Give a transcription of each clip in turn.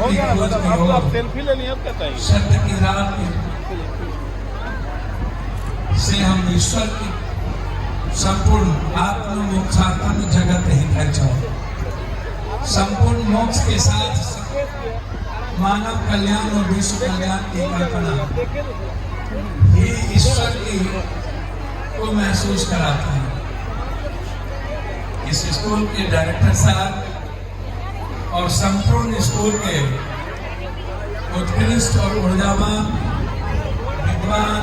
हो गया मैडम, अब तो आप सेल्फी ले लिया, अब क्या चाहिए? सत्य की रात से हम ईश्वर की संपूर्ण आत्म मोक्षात्म जगत हित संपूर्ण मोक्ष के साथ मानव कल्याण और विश्व कल्याण की कल्पना ही ईश्वर की को महसूस कराता है। इस स्कूल के डायरेक्टर साहब और संपूर्ण स्कूल के उत्कृष्ट और ऊर्जावान विद्वान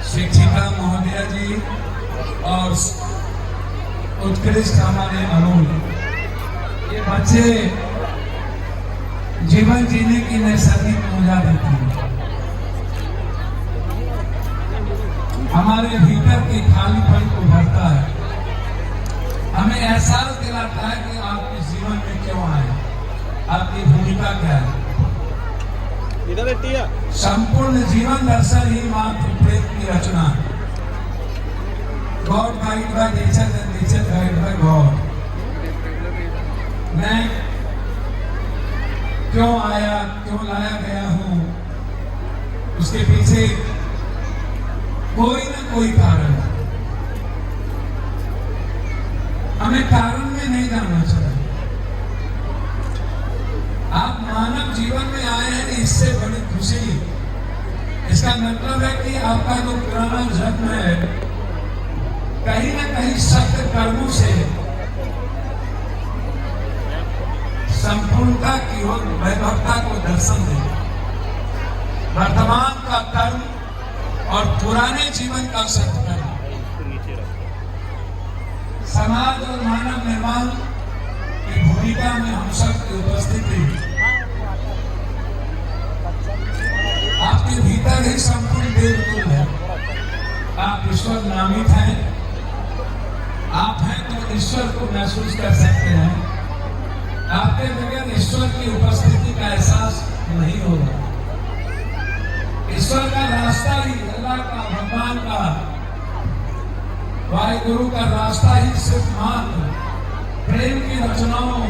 शिक्षिका महोदया जी और उत्कृष्ट हमारे अमूल ये बच्चे जीवन जीने की नैसर्गिक ऊर्जा देते हैं। हमारे भीतर की खालीपन को भरता है, हमें एहसास दिलाता है कि आप इस जीवन में क्यों आए, आपकी भूमिका क्या है। संपूर्ण जीवन दर्शन ही मात्र प्रेम की रचना है। God guide by nature and nature guide by God. मैं क्यों आया, क्यों लाया गया हूं, उसके पीछे कोई ना कोई कारण है। हमें कारण में नहीं जाना चाहिए। आप मानव जीवन में आए हैं, इससे बड़ी खुशी। इसका मतलब है कि आपका जो पुराना जन्म है कहीं ना कहीं सत्य कर्मों से संपूर्णता की ओर वैभवता को दर्शन दे। वर्तमान का कर्म और पुराने जीवन का सत्य कर्म समाज और मानव निर्माण की भूमिका में हम सबकी उपस्थिति आपके भीतर ही संपूर्ण देवतुल है। आप ईश्वर नामित हैं, आप हैं तो ईश्वर को महसूस कर सकते हैं। आपके बगैर ईश्वर की उपस्थिति का एहसास नहीं होगा। ईश्वर का रास्ता ही, अल्लाह का, भगवान का, वाहिगुरु का रास्ता ही सिर्फ मात्र प्रेम की रचनाओं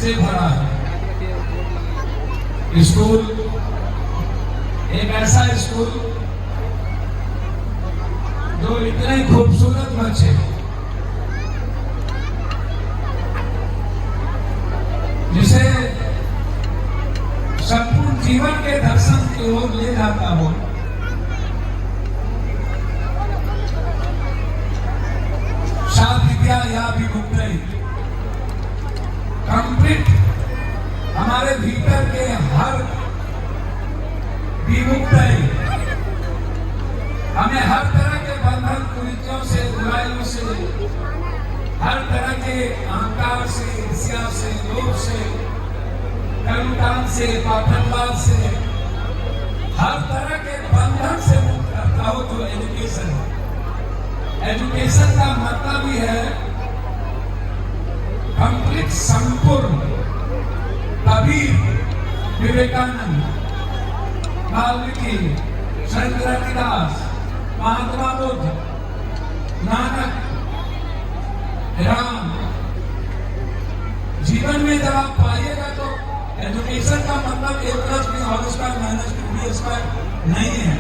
से भरा है। स्कूल एक ऐसा स्कूल जो इतने खूबसूरत बच्चे जिसे संपूर्ण जीवन के दर्शन की ओर ले जाता हो। विद्या या भी मुक्त कंप्लीट हमारे भीतर के हर विमुक्त हमें हर तरह के बंधन कुरीतियों से, बुराइयों से, हर तरह के अहंकार से, ईर्ष्या से, लोभ से, कर्मकांड से, पाखंडवाद से, हर तरह के बंधन से मुक्त करता हो तो एजुकेशन है। एजुकेशन का मतलब ही है कंप्लीट, संपूर्ण। कबीर, विवेकानंद, वाल्मीकि, संत रविदास, महात्मा बुद्ध, नानक, राम, जीवन में जब आप पाइएगा तो एजुकेशन का मतलब A+B² नहीं है।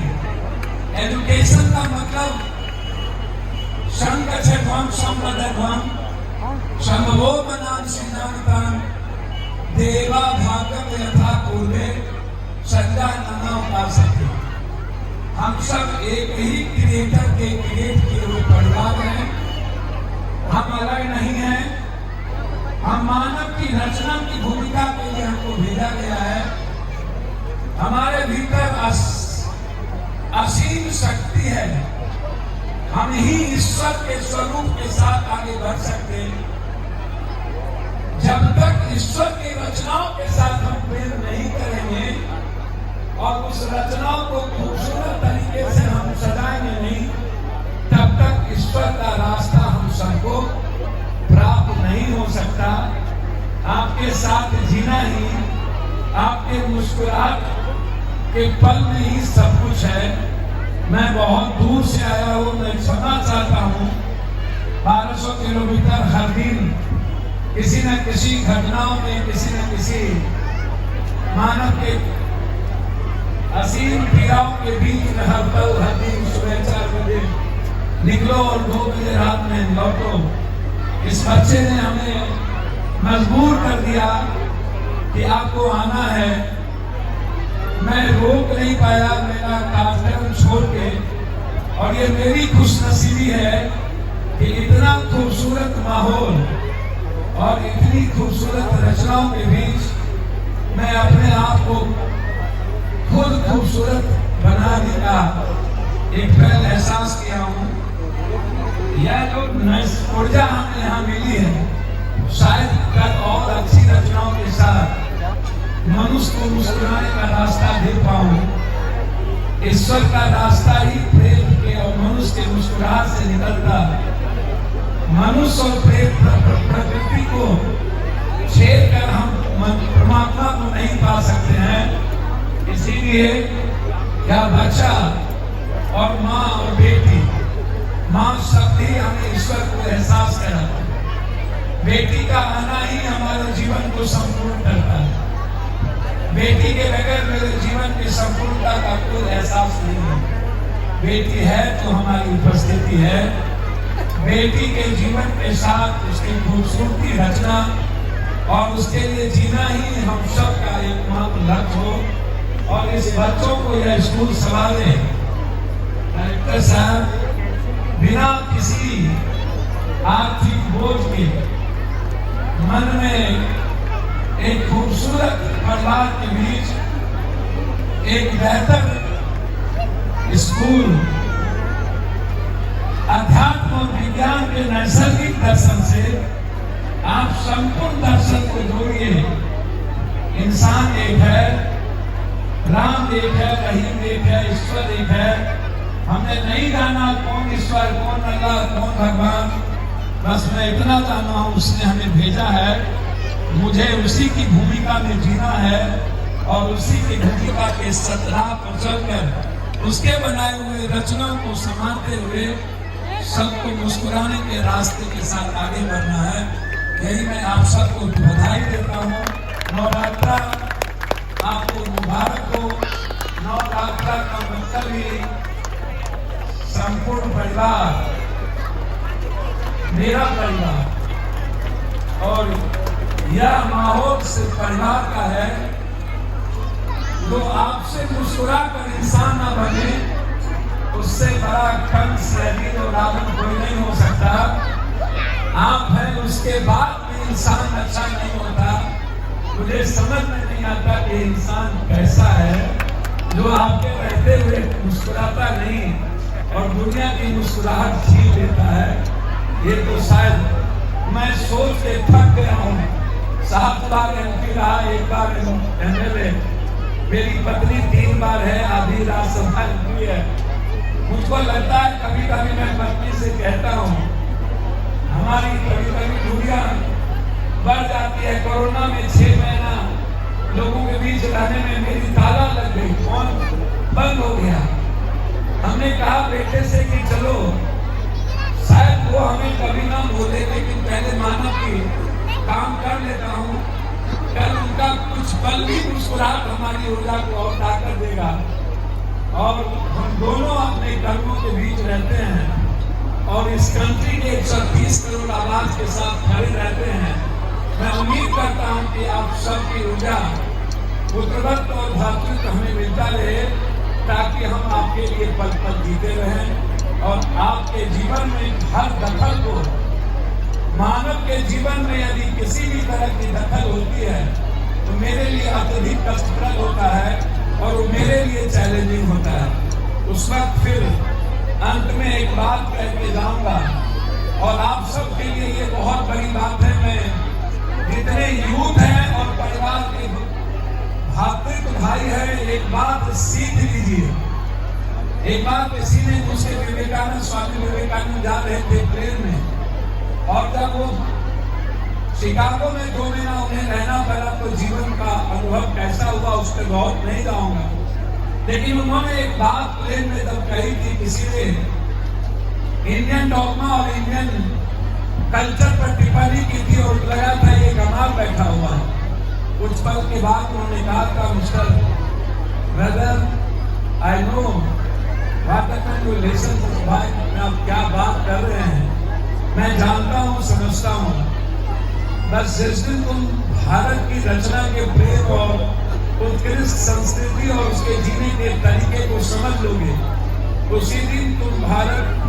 एजुकेशन का मतलब संगच्छध्वं संवदध्वं संभवो मनान सिद्धांतान देवा भागम यथा पूर्वे सज्जा नाना उपासते। हम सब एक ही क्रिएटर के क्रिएट किए हुए परिवार हैं। हम अलग नहीं हैं। हम मानव की रचना की भूमिका के लिए हमको भेजा गया है। हमारे भीतर असीम शक्ति है। हम ही ईश्वर के स्वरूप के साथ आगे बढ़ सकते हैं। जब तक ईश्वर की रचनाओं के साथ हम प्रेम नहीं करेंगे और उस रचनाओं को खूबसूरत तरीके से हम सजाएंगे नहीं, तब तक ईश्वर का रास्ता हम सबको प्राप्त नहीं हो सकता। आपके साथ जीना ही, आपके मुस्कुराहट के पल में ही सब कुछ है। मैं बहुत दूर से आया हूँ, मैं क्षमा चाहता हूँ। 1200 किलोमीटर हर दिन किसी न किसी घटनाओं में, किसी न किसी मानव के असीम पीड़ाओं के बीच में हर पल हर दिन सुबह 4 बजे निकलो और 2 बजे रात में लौटो। इस बच्चे ने हमें मजबूर कर दिया कि आपको आना है। मैं रोक नहीं पाया मेरा कार्यक्रम छोड़ के, और ये मेरी खुशनसीबी है कि इतना खूबसूरत माहौल और इतनी खूबसूरत रचनाओं के बीच मैं अपने आप को खुद खूबसूरत बनाने का एक पहल एहसास किया हूँ। यह जो ऊर्जा हमें यहाँ मिली है, शायद कल और अच्छी रचनाओं के साथ मनुष्य को मुस्कुराने का रास्ता दे पाऊं। ईश्वर का रास्ता ही प्रेम के और मनुष्य के मुस्कुराहट से निकलता। मनुष्य और प्रेम प्रकृति को छेड़ कर हम परमात्मा को नहीं पा सकते हैं। इसीलिए क्या बच्चा और माँ और बेटी, माँ शब्द ही हमें ईश्वर को एहसास कराता है। बेटी का आना ही हमारे जीवन को संपूर्ण करता है। बेटी के बगैर मेरे जीवन की संपूर्णता का कोई एहसास नहीं है। बेटी है तो हमारी उपस्थिति है। बेटी के जीवन के साथ उसकी खूबसूरती रचना और उसके लिए जीना ही हम सब का एकमात्र लक्ष्य हो। और इस बच्चों को यह स्कूल संभाले डायरेक्टर साहब बिना किसी आर्थिक बोझ के मन में एक खूबसूरत परिवार के बीच एक बेहतर स्कूल अध्यात्म और विज्ञान के नैसर्गिक दर्शन से आप संपूर्ण दर्शन को जोड़िए। इंसान एक है, राम एक है, रहीम एक है, ईश्वर एक है। हमने नहीं जाना कौन ईश्वर, कौन अल्लाह, कौन भगवान, बस मैं इतना जाना हूँ उसने हमें भेजा है, मुझे उसी की भूमिका में जीना है और उसी की भूमिका के सतराह पर चलकर उसके बनाए हुए रचनाओं को संभालते हुए सबको मुस्कुराने के रास्ते के साथ आगे बढ़ना है। यही मैं आप सबको बधाई देता हूँ। नवरात्रा आपको मुबारक हो। नवरात्रा का मतलब ही संपूर्ण परिवार, मेरा परिवार, और यह माहौल सिर्फ परिवार का है। जो आपसे मुस्कुरा कर इंसान न बने, उससे बड़ा कंस और रावण कोई नहीं हो सकता। आप हैं, उसके बाद भी इंसान अच्छा नहीं होता। मुझे समझ में नहीं आता कि इंसान कैसा है जो आपके रहते हुए मुस्कुराता नहीं और दुनिया की मुस्कुराहट छीन लेता है। ये तो शायद मैं सोच के थक गया हूँ। 7 बार MP रहा, 1 बार MLA, मेरी पत्नी 3 बार है, आधी राज्यसभा MP है। मुझको लगता है कभी कभी मैं पत्नी से कहता हूँ, हमारी कभी कभी दूरियां बढ़ जाती है। कोरोना में 6 महीना लोगों के बीच रहने में मेरी ताला लग गई, फोन बंद हो गया। हमने कहा बेटे से कि चलो, शायद वो हमें कभी ना बोले, लेकिन पहले माना कि काम कर लेता हूँ, कल उनका कुछ पल भी मुस्कुराहट हमारी ऊर्जा को और ताकत देगा। और हम दोनों अपने कर्मों के बीच रहते हैं और इस कंट्री के 130 करोड़ आवाज के साथ खड़े रहते हैं। मैं उम्मीद करता हूं कि आप सबकी ऊर्जा, पुत्रवत्व और भातृत्व हमें मिलता रहे, ताकि हम आपके लिए पल पल जीते रहें। और आपके जीवन में हर दखल को, मानव के जीवन में यदि किसी भी तरह की दखल होती है तो मेरे लिए अत्यधिक कष्टप्रद होता है और वो मेरे लिए चैलेंजिंग होता है। उस वक्त फिर अंत में एक बात कह के जाऊंगा, और आप सबके लिए ये बहुत बड़ी बात है। मैं जितने यूथ हैं और परिवार के भातृत्व भाई है, एक बात सीख लीजिए। एक बार किसी ने मुझसे विवेकानंद, स्वामी विवेकानंद जा रहे थे ट्रेन में, और जब वो शिकागो में 2 महीना उन्हें रहना पड़ा तो जीवन का अनुभव कैसा हुआ उस पर बहुत नहीं जाऊंगा, लेकिन उन्होंने एक बात प्लेन में जब कही थी, किसी ने इंडियन डॉगमा और इंडियन कल्चर पर टिप्पणी की थी और लगा था ये कमाल बैठा हुआ है। कुछ पल के बाद उन्होंने कहा था, mister brother, I know what you listen, भाई आप क्या बात कर रहे हैं, मैं जानता हूँ, समझता हूँ, बस जिस दिन तुम भारत की रचना के प्रेम और उत्कृष्ट संस्कृति और उसके जीने के तरीके को समझ लोगे, उसी दिन तुम भारत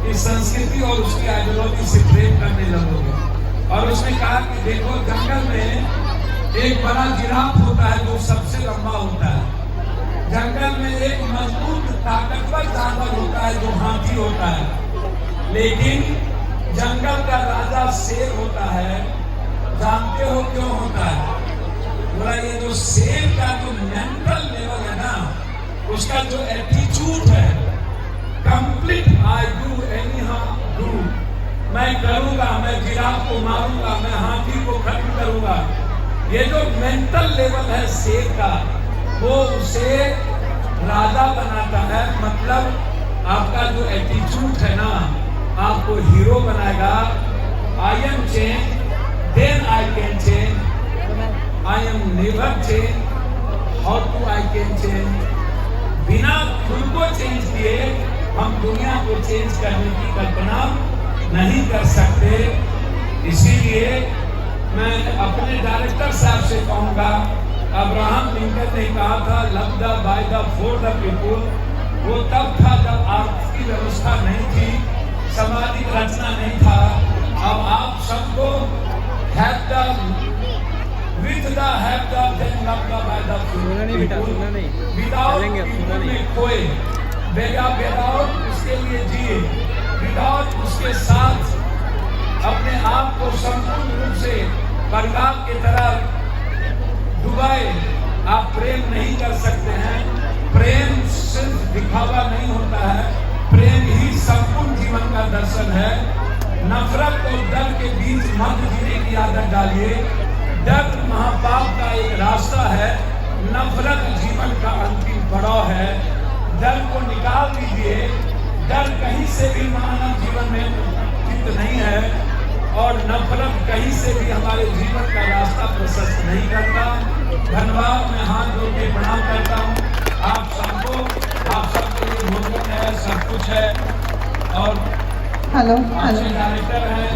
की संस्कृति और उसकी आइडियोलॉजी से प्रेम करने लगोगे। और उसने कहा कि देखो, जंगल में एक बड़ा जिराफ होता है जो सबसे लंबा होता है, जंगल में एक मजबूत ताकतवर जानवर होता है जो हाथी होता है, लेकिन जंगल का राजा शेर होता है। जानते हो क्यों होता है? बोला, ये जो शेर का जो मेंटल लेवल है ना, उसका जो एटीट्यूड है, complete I do any how do, मैं करूंगा, मैं जिराफ को मारूंगा, मैं हाथी को खत्म करूंगा, ये जो मेंटल लेवल है शेर का, वो उसे राजा बनाता है। मतलब आपका जो एटीट्यूड है ना, आपको हीरो बनाएगा। I am change, then I can change, I am never change, how to I can change. बिना खुद को चेंज किए हम दुनिया को चेंज करने की कल्पना नहीं कर सकते। इसीलिए मैं अपने डायरेक्टर साहब से कहूँगा, अब्राहम लिंकन ने कहा था, love the by the for the people. वो तब था जब आर्थिक व्यवस्था नहीं थी, सामाजिक रचना नहीं था। अब आप सबको have the with the have the then love the by the people, without कोई विदाउट उसके लिए जिए, विदाउट उसके साथ अपने आप को संपूर्ण रूप से परिवार की तरह डुबाए आप प्रेम नहीं कर सकते हैं। प्रेम सिर्फ दिखावा नहीं होता है, प्रेम ही संपूर्ण जीवन का दर्शन है। नफरत और डर के बीच मध्य जीने की आदत डालिए। डर महापाप का एक रास्ता है, नफरत जीवन का अंतिम पड़ाव है। डर को निकाल दीजिए। डर कहीं से भी मानव जीवन में उचित नहीं है और नफरत कहीं से भी हमारे जीवन का रास्ता प्रशस्त नहीं करता। धन्यवाद, मैं हाथ जोड़ के प्रणाम करता हूँ आप सबको। आप सबके लिए भोजन है, सब कुछ है और अच्छे डायरेक्टर हैं,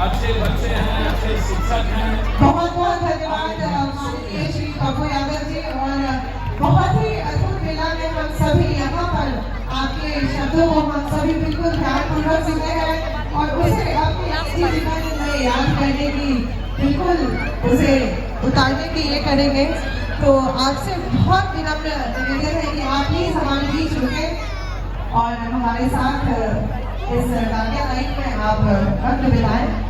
अच्छे बच्चे हैं, अच्छे शिक्षक हैं। बहुत बहुत धन्यवाद माननीय श्री पप्पू यादव जी। और बहुत ही अद्भुत मेला में हम सभी यहाँ पर आपके शब्दों को हम सभी बिल्कुल ध्यानपूर्वक सुनते हैं और उसे अपने जीवन में याद करने की, बिल्कुल उसे उतारने के लिए करेंगे। तो आपसे बहुत विनम्र निवेदन है कि आप ही हमारे बीच रुके और हमारे साथ इस डांडिया नाइट में आप वक्त बिताएं।